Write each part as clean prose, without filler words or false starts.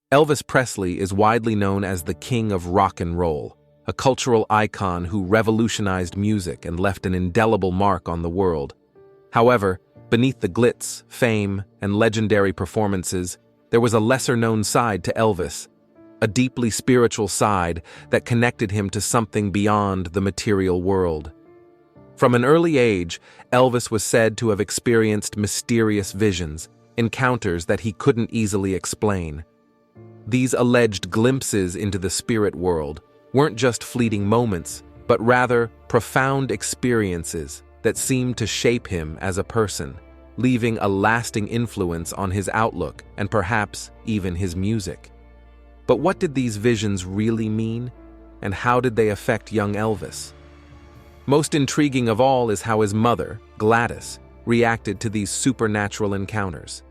Elvis Presley is widely known as the king of rock and roll, a cultural icon who revolutionized music and left an indelible mark on the world. However, beneath the glitz, fame, and legendary performances, there was a lesser-known side to Elvis, a deeply spiritual side that connected him to something beyond the material world. From an early age, Elvis was said to have experienced mysterious visions, encounters that he couldn't easily explain. These alleged glimpses into the spirit world weren't just fleeting moments, but rather profound experiences that seemed to shape him as a person, leaving a lasting influence on his outlook and perhaps even his music. But what did these visions really mean, and how did they affect young Elvis? Most intriguing of all is how his mother, Gladyss, reacted to these supernatural encounters.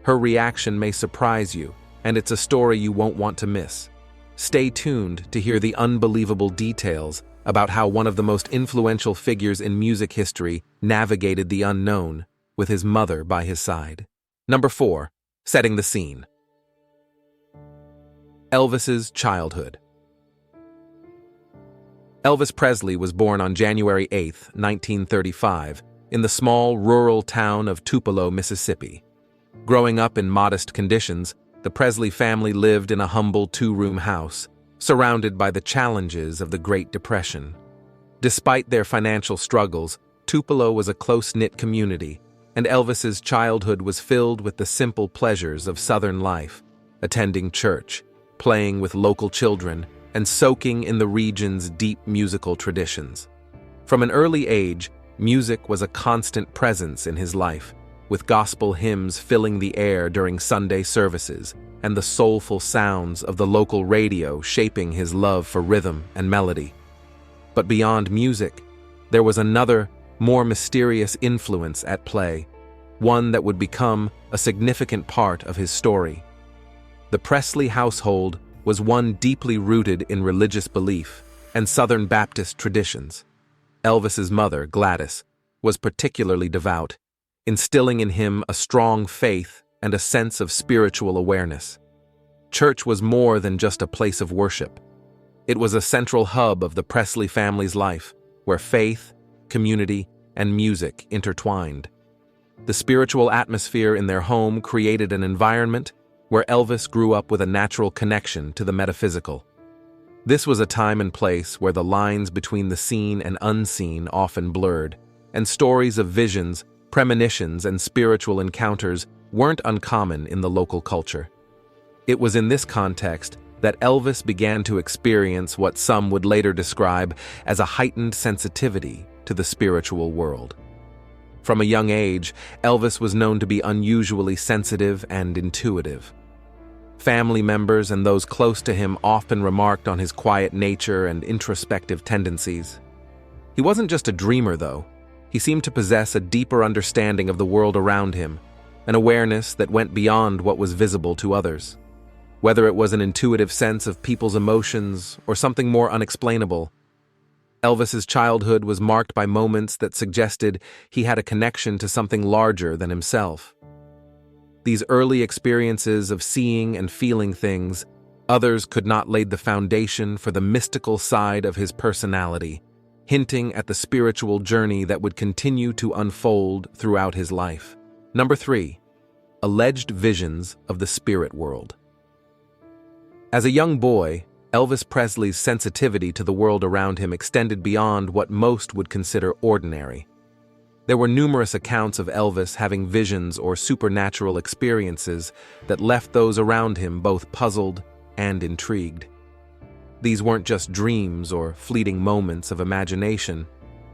Her reaction may surprise you, and it's a story you won't want to miss. Stay tuned to hear the unbelievable details about how one of the most influential figures in music history navigated the unknown with his mother by his side. Number 4. Setting the scene. Elvis's childhood. Elvis Presley was born on January 8, 1935, in the small rural town of Tupelo, Mississippi. Growing up in modest conditions, the Presley family lived in a humble two-room house, surrounded by the challenges of the Great Depression. Despite their financial struggles, Tupelo was a close-knit community, and Elvis's childhood was filled with the simple pleasures of Southern life, attending church, playing with local children, and soaking in the region's deep musical traditions. From an early age, music was a constant presence in his life, with gospel hymns filling the air during Sunday services and the soulful sounds of the local radio shaping his love for rhythm and melody. But beyond music, there was another, more mysterious influence at play, one that would become a significant part of his story. The Presley household was one deeply rooted in religious belief and Southern Baptist traditions. Elvis's mother, Gladyss, was particularly devout, instilling in him a strong faith and a sense of spiritual awareness. Church was more than just a place of worship. It was a central hub of the Presley family's life, where faith, community, and music intertwined. The spiritual atmosphere in their home created an environment where Elvis grew up with a natural connection to the metaphysical. This was a time and place where the lines between the seen and unseen often blurred, and stories of visions, premonitions, and spiritual encounters weren't uncommon in the local culture. It was in this context that Elvis began to experience what some would later describe as a heightened sensitivity to the spiritual world. From a young age, Elvis was known to be unusually sensitive and intuitive. Family members and those close to him often remarked on his quiet nature and introspective tendencies. He wasn't just a dreamer, though. He seemed to possess a deeper understanding of the world around him, an awareness that went beyond what was visible to others. Whether it was an intuitive sense of people's emotions or something more unexplainable, Elvis's childhood was marked by moments that suggested he had a connection to something larger than himself. These early experiences of seeing and feeling things others could not lay the foundation for the mystical side of his personality, hinting at the spiritual journey that would continue to unfold throughout his life. Number 3. Alleged visions of the spirit world. As a young boy, Elvis Presley's sensitivity to the world around him extended beyond what most would consider ordinary. There were numerous accounts of Elvis having visions or supernatural experiences that left those around him both puzzled and intrigued. These weren't just dreams or fleeting moments of imagination,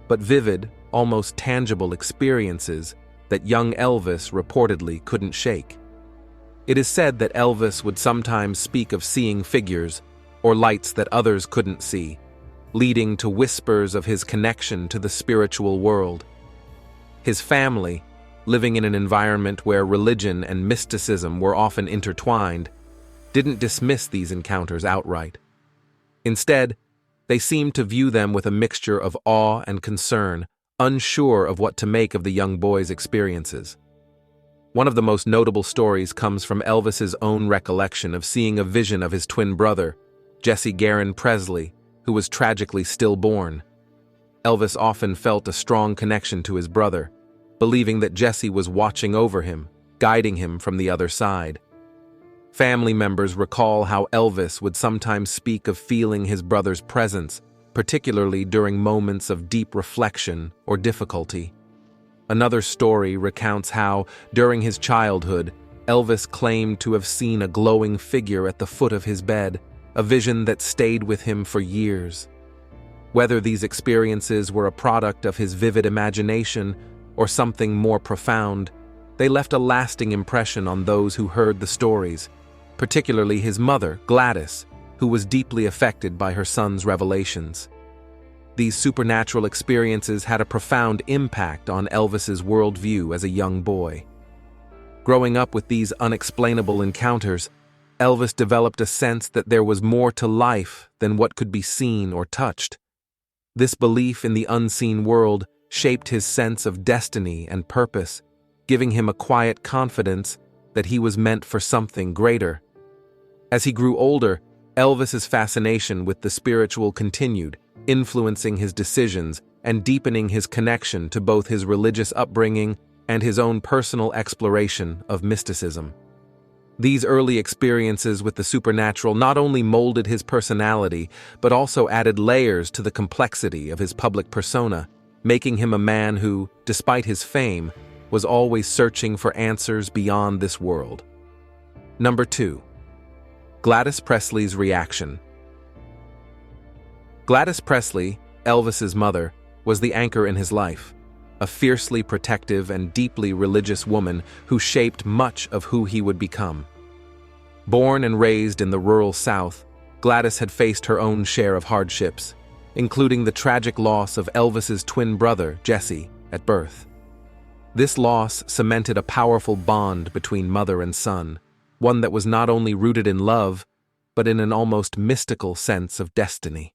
but vivid, almost tangible experiences that young Elvis reportedly couldn't shake. It is said that Elvis would sometimes speak of seeing figures or lights that others couldn't see, leading to whispers of his connection to the spiritual world. His family, living in an environment where religion and mysticism were often intertwined, didn't dismiss these encounters outright. Instead, they seemed to view them with a mixture of awe and concern, unsure of what to make of the young boy's experiences. One of the most notable stories comes from Elvis's own recollection of seeing a vision of his twin brother, Jesse Garon Presley, who was tragically stillborn. Elvis often felt a strong connection to his brother, believing that Jesse was watching over him, guiding him from the other side. Family members recall how Elvis would sometimes speak of feeling his brother's presence, particularly during moments of deep reflection or difficulty. Another story recounts how, during his childhood, Elvis claimed to have seen a glowing figure at the foot of his bed, a vision that stayed with him for years. Whether these experiences were a product of his vivid imagination or something more profound, they left a lasting impression on those who heard the stories, particularly his mother, Gladyss, who was deeply affected by her son's revelations. These supernatural experiences had a profound impact on Elvis's worldview as a young boy. Growing up with these unexplainable encounters, Elvis developed a sense that there was more to life than what could be seen or touched. This belief in the unseen world shaped his sense of destiny and purpose, giving him a quiet confidence that he was meant for something greater. As he grew older, Elvis's fascination with the spiritual continued, influencing his decisions and deepening his connection to both his religious upbringing and his own personal exploration of mysticism. These early experiences with the supernatural not only molded his personality, but also added layers to the complexity of his public persona, making him a man who, despite his fame, was always searching for answers beyond this world. Number 2. Gladys Presley's reaction. Gladys Presley, Elvis's mother, was the anchor in his life, a fiercely protective and deeply religious woman who shaped much of who he would become. Born and raised in the rural South, Gladyss had faced her own share of hardships, including the tragic loss of Elvis's twin brother, Jesse, at birth. This loss cemented a powerful bond between mother and son, one that was not only rooted in love, but in an almost mystical sense of destiny.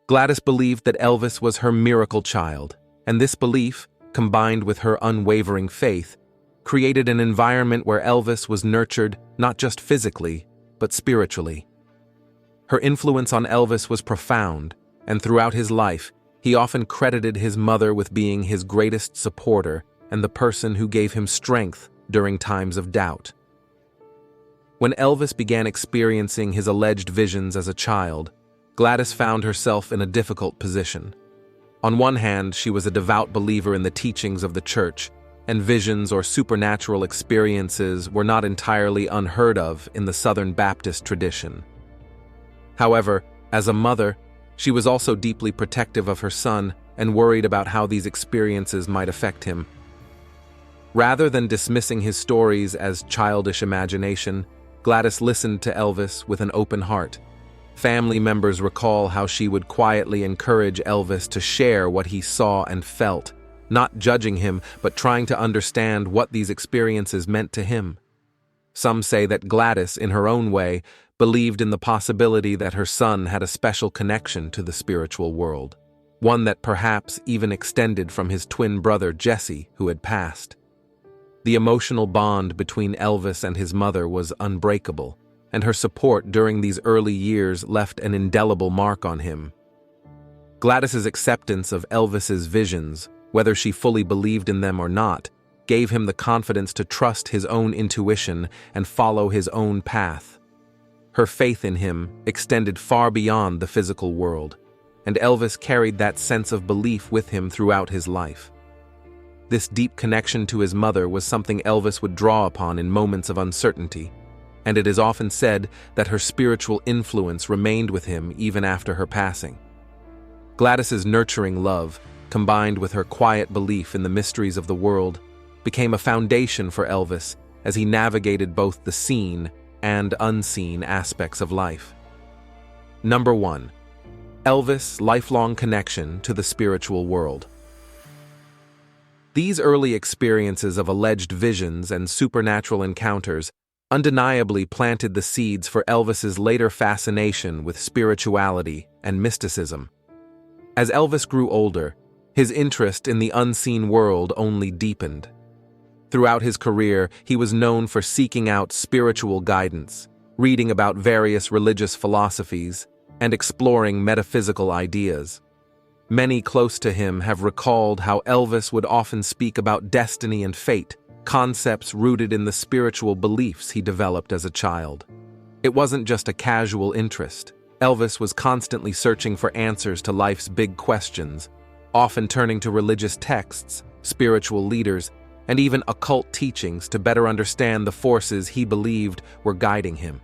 Gladyss believed that Elvis was her miracle child, and this belief, combined with her unwavering faith, created an environment where Elvis was nurtured not just physically, but spiritually. Her influence on Elvis was profound, and throughout his life, he often credited his mother with being his greatest supporter and the person who gave him strength during times of doubt. When Elvis began experiencing his alleged visions as a child, Gladyss found herself in a difficult position. On one hand, she was a devout believer in the teachings of the church, and visions or supernatural experiences were not entirely unheard of in the Southern Baptist tradition. However, as a mother, she was also deeply protective of her son and worried about how these experiences might affect him. Rather than dismissing his stories as childish imagination, Gladyss listened to Elvis with an open heart. Family members recall how she would quietly encourage Elvis to share what he saw and felt, not judging him, but trying to understand what these experiences meant to him. Some say that Gladyss, in her own way, believed in the possibility that her son had a special connection to the spiritual world, one that perhaps even extended from his twin brother Jesse, who had passed. The emotional bond between Elvis and his mother was unbreakable, and her support during these early years left an indelible mark on him. Gladyss's acceptance of Elvis's visions, whether she fully believed in them or not, gave him the confidence to trust his own intuition and follow his own path. Her faith in him extended far beyond the physical world, and Elvis carried that sense of belief with him throughout his life. This deep connection to his mother was something Elvis would draw upon in moments of uncertainty, and it is often said that her spiritual influence remained with him even after her passing. Gladyss's nurturing love, combined with her quiet belief in the mysteries of the world, became a foundation for Elvis as he navigated both the seen and unseen aspects of life. Number 1. Elvis' lifelong connection to the spiritual world. These early experiences of alleged visions and supernatural encounters undeniably planted the seeds for Elvis's later fascination with spirituality and mysticism. As Elvis grew older, his interest in the unseen world only deepened. Throughout his career, he was known for seeking out spiritual guidance, reading about various religious philosophies, and exploring metaphysical ideas. Many close to him have recalled how Elvis would often speak about destiny and fate, concepts rooted in the spiritual beliefs he developed as a child. It wasn't just a casual interest. Elvis was constantly searching for answers to life's big questions, often turning to religious texts, spiritual leaders, and even occult teachings to better understand the forces he believed were guiding him.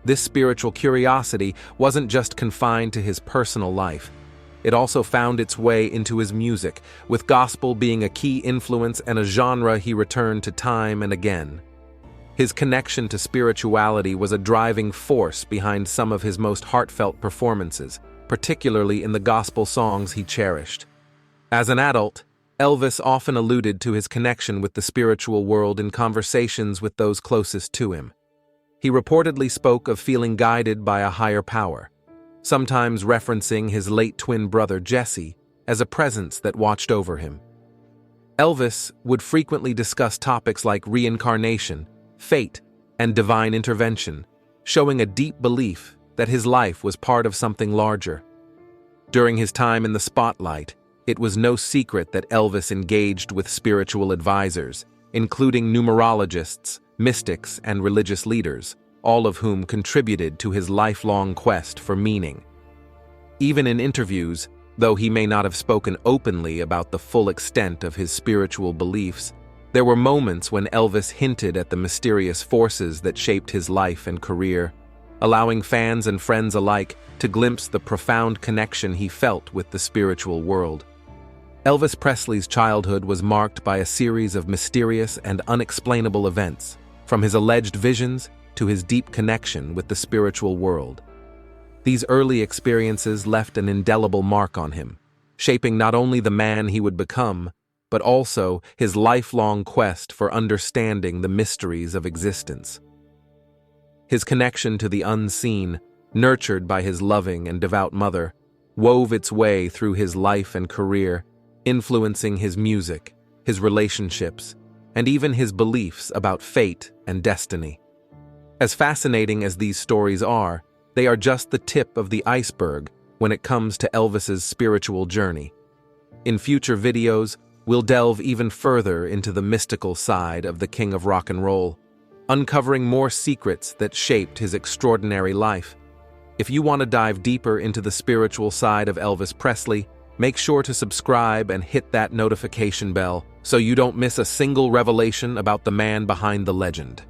This spiritual curiosity wasn't just confined to his personal life. It also found its way into his music, with gospel being a key influence and a genre he returned to time and again. His connection to spirituality was a driving force behind some of his most heartfelt performances, particularly in the gospel songs he cherished. As an adult, Elvis often alluded to his connection with the spiritual world in conversations with those closest to him. He reportedly spoke of feeling guided by a higher power, sometimes referencing his late twin brother Jesse as a presence that watched over him. Elvis would frequently discuss topics like reincarnation, fate, and divine intervention, showing a deep belief that his life was part of something larger. During his time in the spotlight, it was no secret that Elvis engaged with spiritual advisors, including numerologists, mystics, and religious leaders, all of whom contributed to his lifelong quest for meaning. Even in interviews, though he may not have spoken openly about the full extent of his spiritual beliefs, there were moments when Elvis hinted at the mysterious forces that shaped his life and career, allowing fans and friends alike to glimpse the profound connection he felt with the spiritual world. Elvis Presley's childhood was marked by a series of mysterious and unexplainable events, from his alleged visions to his deep connection with the spiritual world. These early experiences left an indelible mark on him, shaping not only the man he would become, but also his lifelong quest for understanding the mysteries of existence. His connection to the unseen, nurtured by his loving and devout mother, wove its way through his life and career, influencing his music, his relationships, and even his beliefs about fate and destiny. As fascinating as these stories are, they are just the tip of the iceberg when it comes to Elvis's spiritual journey. In future videos, we'll delve even further into the mystical side of the King of Rock and Roll, uncovering more secrets that shaped his extraordinary life. If you want to dive deeper into the spiritual side of Elvis Presley, make sure to subscribe and hit that notification bell so you don't miss a single revelation about the man behind the legend.